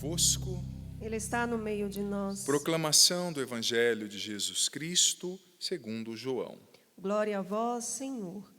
convosco. Ele está no meio de nós. Proclamação do Evangelho de Jesus Cristo, segundo João. Glória a vós, Senhor.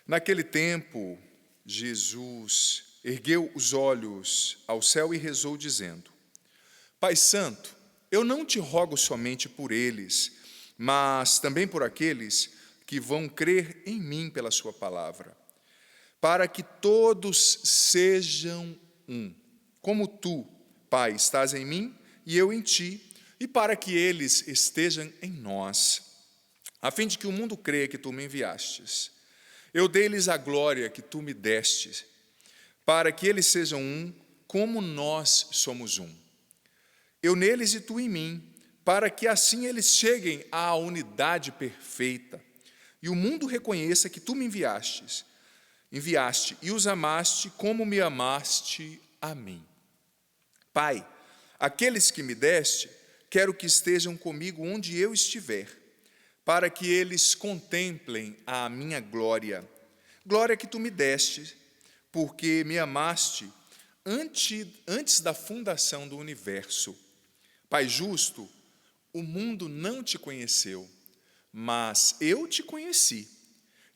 Naquele tempo, Jesus ergueu os olhos ao céu e rezou, dizendo: Pai Santo, eu não te rogo somente por eles, mas também por aqueles que vão crer em mim pela sua palavra, para que todos sejam um, como tu, Pai, estás em mim e eu em ti, e para que eles estejam em nós, a fim de que o mundo creia que tu me enviastes. Eu dei-lhes a glória que tu me destes, para que eles sejam um, como nós somos um. Eu neles e tu em mim, para que assim eles cheguem à unidade perfeita, e o mundo reconheça que tu me enviaste e os amaste como me amaste a mim. Pai, aqueles que me deste, quero que estejam comigo onde eu estiver, para que eles contemplem a minha glória, glória que tu me deste, porque me amaste antes da fundação do universo. Pai justo, o mundo não te conheceu, mas eu te conheci,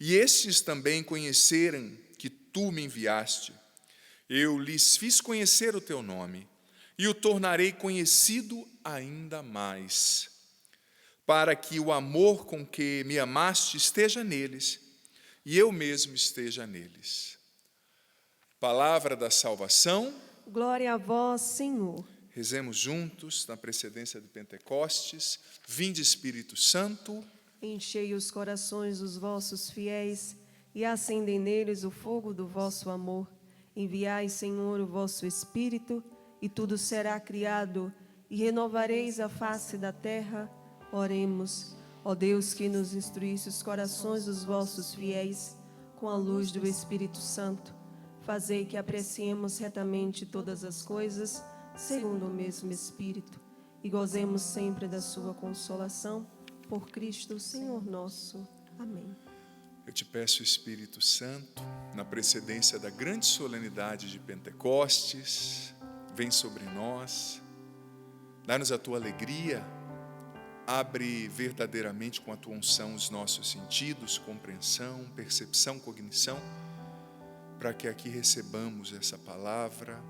e estes também conheceram que tu me enviaste. Eu lhes fiz conhecer o teu nome, e o tornarei conhecido ainda mais, para que o amor com que me amaste esteja neles, e eu mesmo esteja neles. Palavra da salvação. Glória a vós, Senhor. Rezemos juntos, na precedência de Pentecostes. Vinde, Espírito Santo. Enchei os corações dos vossos fiéis e acendei neles o fogo do vosso amor. Enviai, Senhor, o vosso Espírito, e tudo será criado, e renovareis a face da terra. Oremos. Ó Deus, que nos instruísse os corações dos vossos fiéis com a luz do Espírito Santo, fazei que apreciemos retamente todas as coisas, segundo o mesmo Espírito, e gozemos sempre da sua consolação, por Cristo, Senhor nosso. Amém. Eu te peço, Espírito Santo, na precedência da grande solenidade de Pentecostes, vem sobre nós, dá-nos a tua alegria, abre verdadeiramente com a tua unção os nossos sentidos, compreensão, percepção, cognição, para que aqui recebamos essa palavra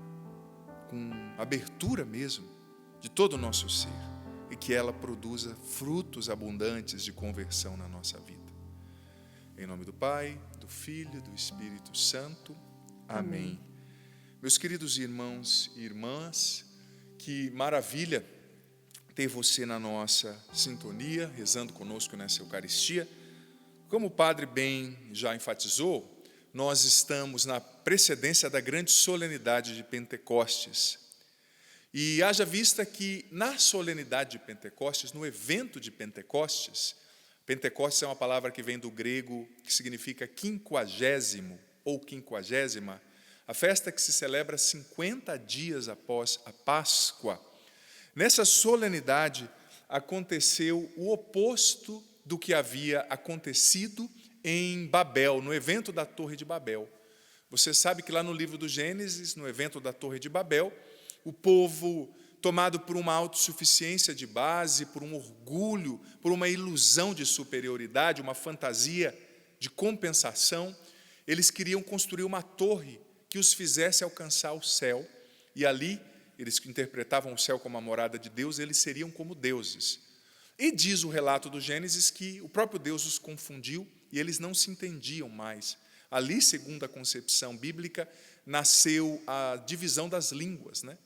com abertura mesmo de todo o nosso ser, e que ela produza frutos abundantes de conversão na nossa vida. Em nome do Pai, do Filho e do Espírito Santo. Amém. Meus queridos irmãos e irmãs, que maravilha ter você na nossa sintonia, rezando conosco nessa Eucaristia. Como o Padre bem já enfatizou, nós estamos na precedência da grande solenidade de Pentecostes. E haja vista que na solenidade de Pentecostes, no evento de Pentecostes, Pentecostes é uma palavra que vem do grego, que significa quinquagésimo ou quinquagésima, a festa que se celebra 50 dias após a Páscoa. Nessa solenidade aconteceu o oposto do que havia acontecido em Babel, no evento da Torre de Babel. Você sabe que lá no livro do Gênesis, no evento da Torre de Babel, o povo, tomado por uma autossuficiência de base, por um orgulho, por uma ilusão de superioridade, uma fantasia de compensação, eles queriam construir uma torre que os fizesse alcançar o céu, e ali, eles interpretavam o céu como a morada de Deus, eles seriam como deuses. E diz o relato do Gênesis que o próprio Deus os confundiu e eles não se entendiam mais. Ali, segundo a concepção bíblica, nasceu a divisão das línguas, né?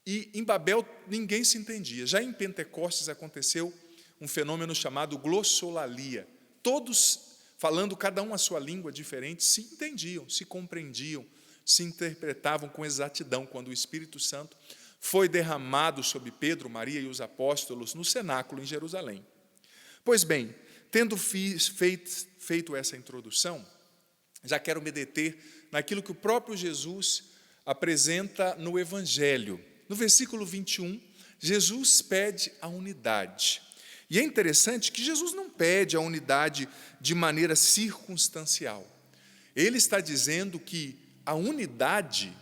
E em Babel ninguém se entendia. Já em Pentecostes aconteceu um fenômeno chamado glossolalia. Todos, falando cada um a sua língua diferente, se entendiam, se compreendiam, se interpretavam com exatidão, quando o Espírito Santo foi derramado sobre Pedro, Maria e os apóstolos no cenáculo em Jerusalém. Pois bem, tendo feito essa introdução, já quero me deter naquilo que o próprio Jesus apresenta no Evangelho. No versículo 21, Jesus pede a unidade. E é interessante que Jesus não pede a unidade de maneira circunstancial. Ele está dizendo que a unidade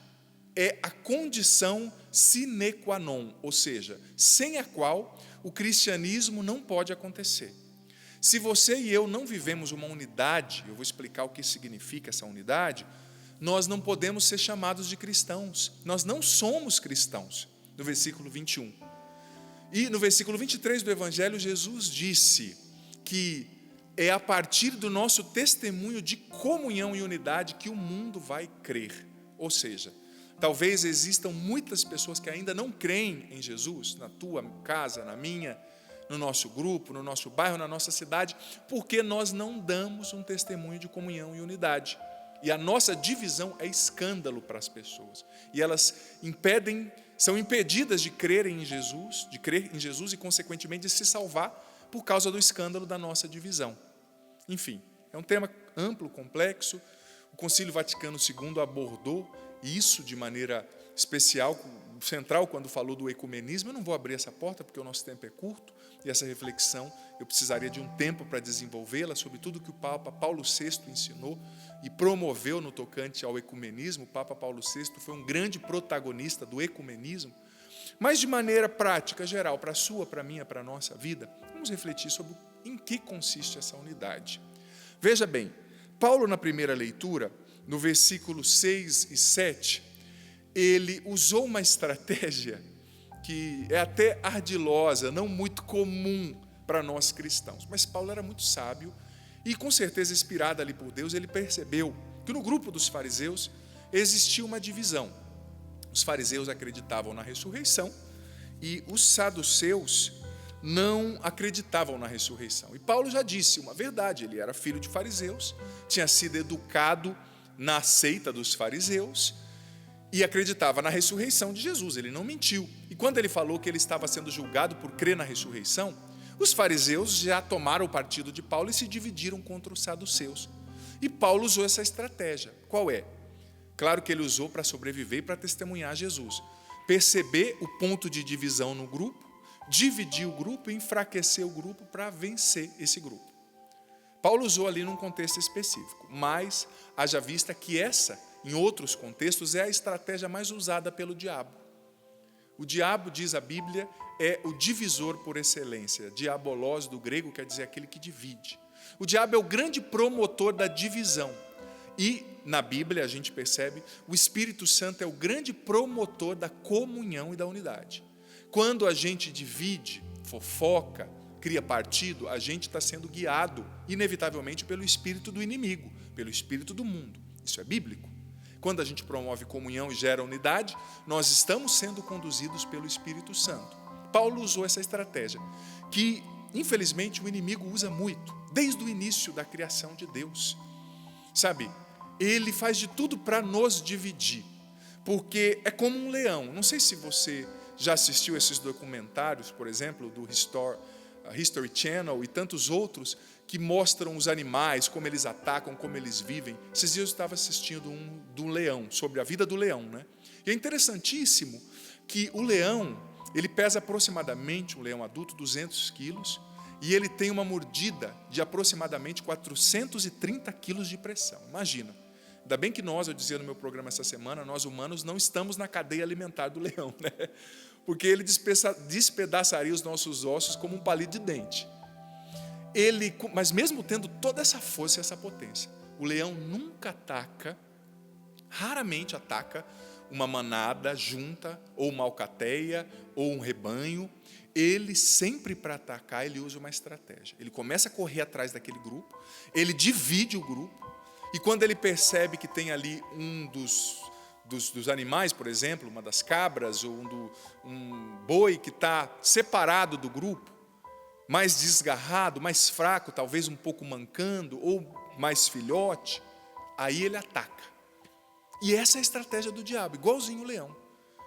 é a condição sine qua non, ou seja, sem a qual o cristianismo não pode acontecer. Se você e eu não vivemos uma unidade, eu vou explicar o que significa essa unidade, nós não podemos ser chamados de cristãos. Nós não somos cristãos, no versículo 21. E no versículo 23 do Evangelho, Jesus disse que é a partir do nosso testemunho de comunhão e unidade que o mundo vai crer. Ou seja, talvez existam muitas pessoas que ainda não creem em Jesus, na tua casa, na minha, no nosso grupo, no nosso bairro, na nossa cidade, porque nós não damos um testemunho de comunhão e unidade. E a nossa divisão é escândalo para as pessoas. E elas são impedidas de crerem em Jesus, de crer em Jesus e, consequentemente, de se salvar por causa do escândalo da nossa divisão. Enfim, é um tema amplo, complexo. O Concílio Vaticano II abordou isso de maneira especial, central, quando falou do ecumenismo. Eu não vou abrir essa porta porque o nosso tempo é curto e essa reflexão eu precisaria de um tempo para desenvolvê-la sobre tudo que o Papa Paulo VI ensinou e promoveu no tocante ao ecumenismo. O Papa Paulo VI foi um grande protagonista do ecumenismo. Mas de maneira prática, geral, para a sua, para a minha, para a nossa vida, vamos refletir sobre em que consiste essa unidade. Veja bem, Paulo, na primeira leitura, no versículo 6 e 7, ele usou uma estratégia que é até ardilosa, não muito comum para nós cristãos. Mas Paulo era muito sábio e, com certeza, inspirado ali por Deus, ele percebeu que no grupo dos fariseus existia uma divisão. Os fariseus acreditavam na ressurreição e os saduceus não acreditavam na ressurreição. E Paulo já disse uma verdade, ele era filho de fariseus, tinha sido educado na seita dos fariseus e acreditava na ressurreição de Jesus, ele não mentiu. E quando ele falou que ele estava sendo julgado por crer na ressurreição, os fariseus já tomaram o partido de Paulo e se dividiram contra os saduceus. E Paulo usou essa estratégia. Qual é? Claro que ele usou para sobreviver e para testemunhar Jesus. Perceber o ponto de divisão no grupo, dividir o grupo e enfraquecer o grupo para vencer esse grupo. Paulo usou ali num contexto específico, mas haja vista que essa, em outros contextos, é a estratégia mais usada pelo diabo. O diabo, diz a Bíblia, é o divisor por excelência. Diabolos, do grego, quer dizer aquele que divide. O diabo é o grande promotor da divisão. E, na Bíblia, a gente percebe, o Espírito Santo é o grande promotor da comunhão e da unidade. Quando a gente divide, fofoca, cria partido, a gente está sendo guiado, inevitavelmente, pelo espírito do inimigo, pelo espírito do mundo. Isso é bíblico. Quando a gente promove comunhão e gera unidade, nós estamos sendo conduzidos pelo Espírito Santo. Paulo usou essa estratégia, que, infelizmente, o inimigo usa muito, desde o início da criação de Deus. Sabe, ele faz de tudo para nos dividir, porque é como um leão. Não sei se você já assistiu esses documentários, por exemplo, do History Channel e tantos outros, que mostram os animais, como eles atacam, como eles vivem. Esses dias eu estava assistindo do leão, sobre a vida do leão, né? E é interessantíssimo que o leão, ele pesa aproximadamente, um leão adulto, 200 quilos, e ele tem uma mordida de aproximadamente 430 quilos de pressão. Imagina. Ainda bem que nós, eu dizia no meu programa essa semana, nós humanos não estamos na cadeia alimentar do leão, né? Porque ele despedaçaria os nossos ossos como um palito de dente. Mas mesmo tendo toda essa força e essa potência, o leão nunca ataca, raramente ataca uma manada junta, ou uma alcateia, ou um rebanho. Ele sempre, para atacar, ele usa uma estratégia. Ele começa a correr atrás daquele grupo, ele divide o grupo, e quando ele percebe que tem ali um dos animais, por exemplo, uma das cabras, ou um boi que está separado do grupo, mais desgarrado, mais fraco, talvez um pouco mancando, ou mais filhote, aí ele ataca. E essa é a estratégia do diabo, igualzinho o leão.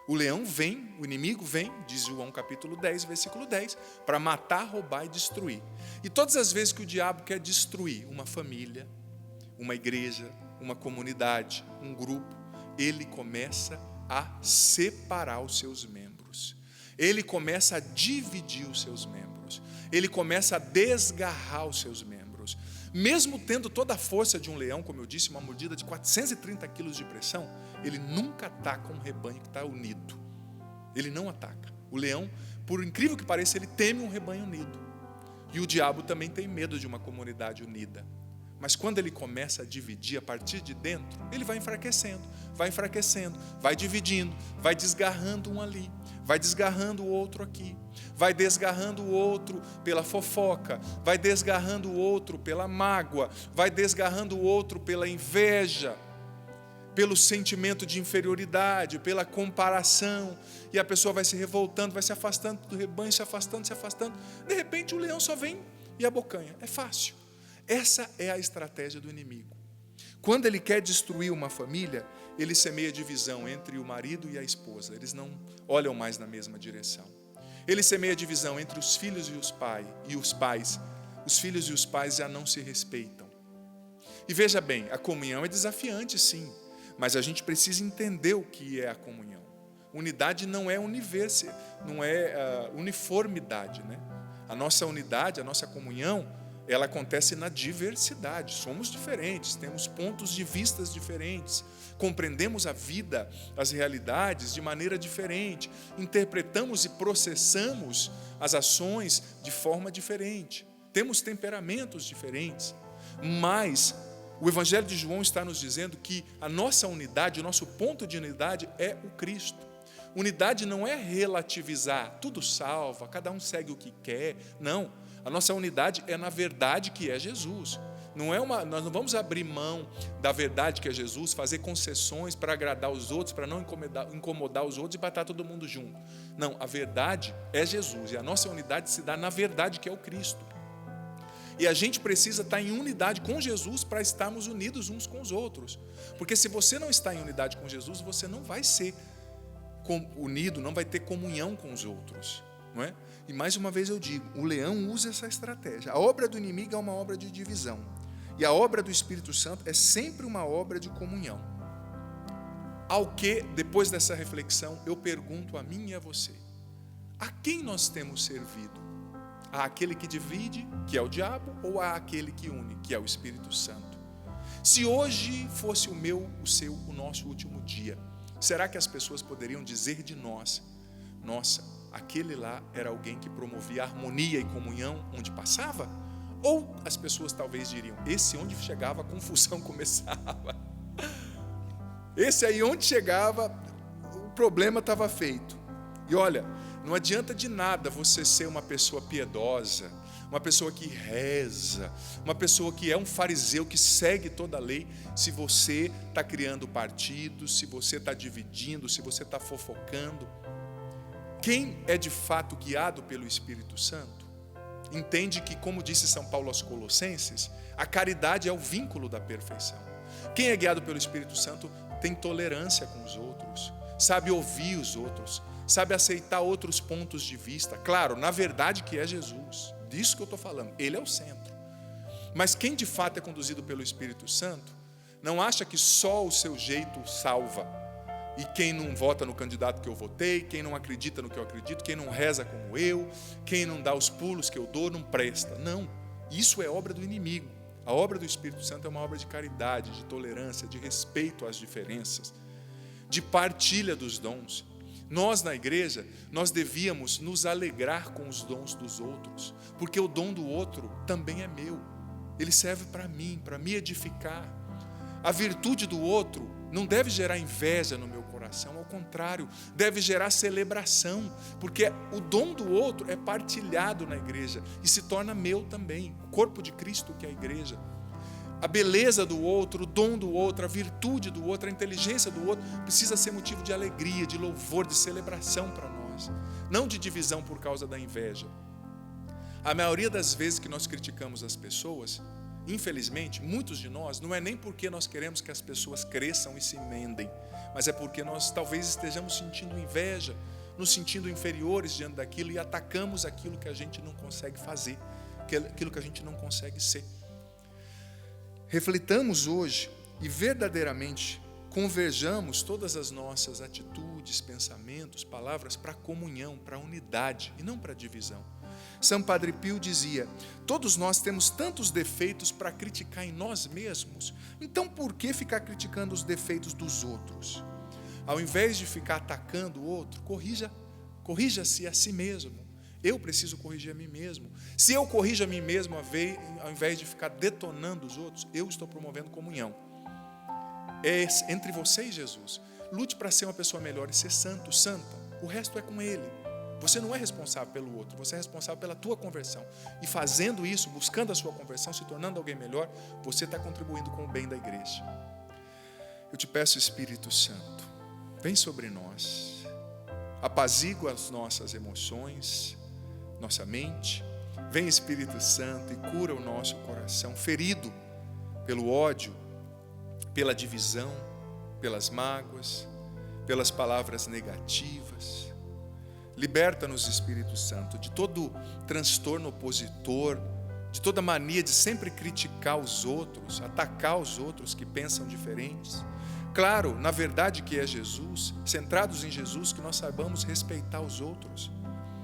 O leão vem, o inimigo vem, diz João capítulo 10, versículo 10, para matar, roubar e destruir. E todas as vezes que o diabo quer destruir uma família, uma igreja, uma comunidade, um grupo, ele começa a separar os seus membros. Ele começa a dividir os seus membros. Ele começa a desgarrar os seus membros. Mesmo tendo toda a força de um leão, como eu disse, uma mordida de 430 quilos de pressão, ele nunca ataca um rebanho que está unido. Ele não ataca. O leão, por incrível que pareça, ele teme um rebanho unido. E o diabo também tem medo de uma comunidade unida. Mas quando ele começa a dividir a partir de dentro, ele vai enfraquecendo, vai dividindo, vai desgarrando um ali, vai desgarrando o outro aqui, vai desgarrando o outro pela fofoca, vai desgarrando o outro pela mágoa, vai desgarrando o outro pela inveja, pelo sentimento de inferioridade, pela comparação, e a pessoa vai se revoltando, vai se afastando do rebanho, se afastando, de repente o leão só vem e abocanha. É fácil. Essa é a estratégia do inimigo. Quando ele quer destruir uma família, ele semeia divisão entre o marido e a esposa. Eles não olham mais na mesma direção. Ele semeia divisão entre os filhos e os pais. Os filhos e os pais já não se respeitam. E veja bem, a comunhão é desafiante, sim, mas a gente precisa entender o que é a comunhão. Unidade não é uniformidade, né? A nossa unidade, a nossa comunhão, ela acontece na diversidade. Somos diferentes, temos pontos de vista diferentes, compreendemos a vida, as realidades de maneira diferente, interpretamos e processamos as ações de forma diferente, temos temperamentos diferentes, mas o Evangelho de João está nos dizendo que a nossa unidade, o nosso ponto de unidade é o Cristo. Unidade não é relativizar, tudo salva, cada um segue o que quer, não. A nossa unidade é na verdade que é Jesus. Nós não vamos abrir mão da verdade que é Jesus, fazer concessões para agradar os outros, para não incomodar os outros e botar todo mundo junto. Não, a verdade é Jesus e a nossa unidade se dá na verdade que é o Cristo. E a gente precisa estar em unidade com Jesus para estarmos unidos uns com os outros. Porque se você não está em unidade com Jesus, você não vai ser unido, não vai ter comunhão com os outros. Não é? E mais uma vez eu digo, o leão usa essa estratégia. A obra do inimigo é uma obra de divisão. E a obra do Espírito Santo é sempre uma obra de comunhão. Ao que, depois dessa reflexão, eu pergunto a mim e a você: a quem nós temos servido? Àquele que divide, que é o diabo, ou àquele que une, que é o Espírito Santo? Se hoje fosse o seu, o nosso último dia, será que as pessoas poderiam dizer de nós: nossa, aquele lá era alguém que promovia harmonia e comunhão onde passava? Ou as pessoas talvez diriam: esse onde chegava a confusão começava. Esse aí onde chegava o problema estava feito. E olha, não adianta de nada você ser uma pessoa piedosa, uma pessoa que reza, uma pessoa que é um fariseu que segue toda a lei, se você está criando partidos, se você está dividindo, se você está fofocando. Quem é de fato guiado pelo Espírito Santo, entende que, como disse São Paulo aos Colossenses, a caridade é o vínculo da perfeição. Quem é guiado pelo Espírito Santo tem tolerância com os outros, sabe ouvir os outros, sabe aceitar outros pontos de vista. Claro, na verdade que é Jesus, disso que eu estou falando, Ele é o centro. Mas quem de fato é conduzido pelo Espírito Santo, não acha que só o seu jeito salva. E quem não vota no candidato que eu votei, quem não acredita no que eu acredito, quem não reza como eu, quem não dá os pulos que eu dou, não presta. Não, isso é obra do inimigo. A obra do Espírito Santo é uma obra de caridade, de tolerância, de respeito às diferenças, de partilha dos dons. Nós, na igreja, nós devíamos nos alegrar com os dons dos outros, porque o dom do outro também é meu. Ele serve para mim, para me edificar. A virtude do outro não deve gerar inveja no meu coração, ao contrário, deve gerar celebração, porque o dom do outro é partilhado na igreja e se torna meu também, o corpo de Cristo que é a igreja. A beleza do outro, o dom do outro, a virtude do outro, a inteligência do outro precisa ser motivo de alegria, de louvor, de celebração para nós, não de divisão por causa da inveja. A maioria das vezes que nós criticamos as pessoas, infelizmente, muitos de nós, não é nem porque nós queremos que as pessoas cresçam e se emendem, mas é porque nós talvez estejamos sentindo inveja, nos sentindo inferiores diante daquilo e atacamos aquilo que a gente não consegue fazer, aquilo que a gente não consegue ser. Reflitamos hoje e verdadeiramente converjamos todas as nossas atitudes, pensamentos, palavras para a comunhão, para a unidade e não para a divisão. São Padre Pio dizia: todos nós temos tantos defeitos para criticar em nós mesmos, então por que ficar criticando os defeitos dos outros? Ao invés de ficar atacando o outro, corrija-se a si mesmo. Eu preciso corrigir a mim mesmo. Se eu corrijo a mim mesmo, ao invés de ficar detonando os outros, eu estou promovendo comunhão. É entre você e Jesus. Lute para ser uma pessoa melhor e ser santo, santa. O resto é com Ele. Você não é responsável pelo outro, você é responsável pela tua conversão. E fazendo isso, buscando a sua conversão, se tornando alguém melhor, você está contribuindo com o bem da igreja. Eu te peço, Espírito Santo, vem sobre nós, apazigua as nossas emoções, nossa mente. Vem, Espírito Santo, e cura o nosso coração ferido pelo ódio, pela divisão, pelas mágoas, pelas palavras negativas. Liberta-nos, Espírito Santo, de todo transtorno opositor, de toda mania de sempre criticar os outros, atacar os outros que pensam diferentes. Claro, na verdade que é Jesus, centrados em Jesus, que nós saibamos respeitar os outros,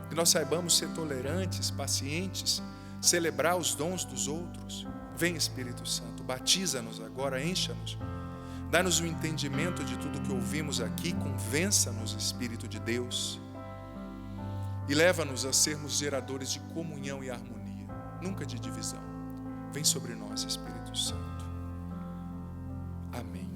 que nós saibamos ser tolerantes, pacientes, celebrar os dons dos outros. Vem, Espírito Santo, batiza-nos agora, encha-nos, dá-nos o entendimento de tudo que ouvimos aqui, convença-nos, Espírito de Deus, e leva-nos a sermos geradores de comunhão e harmonia, nunca de divisão. Vem sobre nós, Espírito Santo. Amém.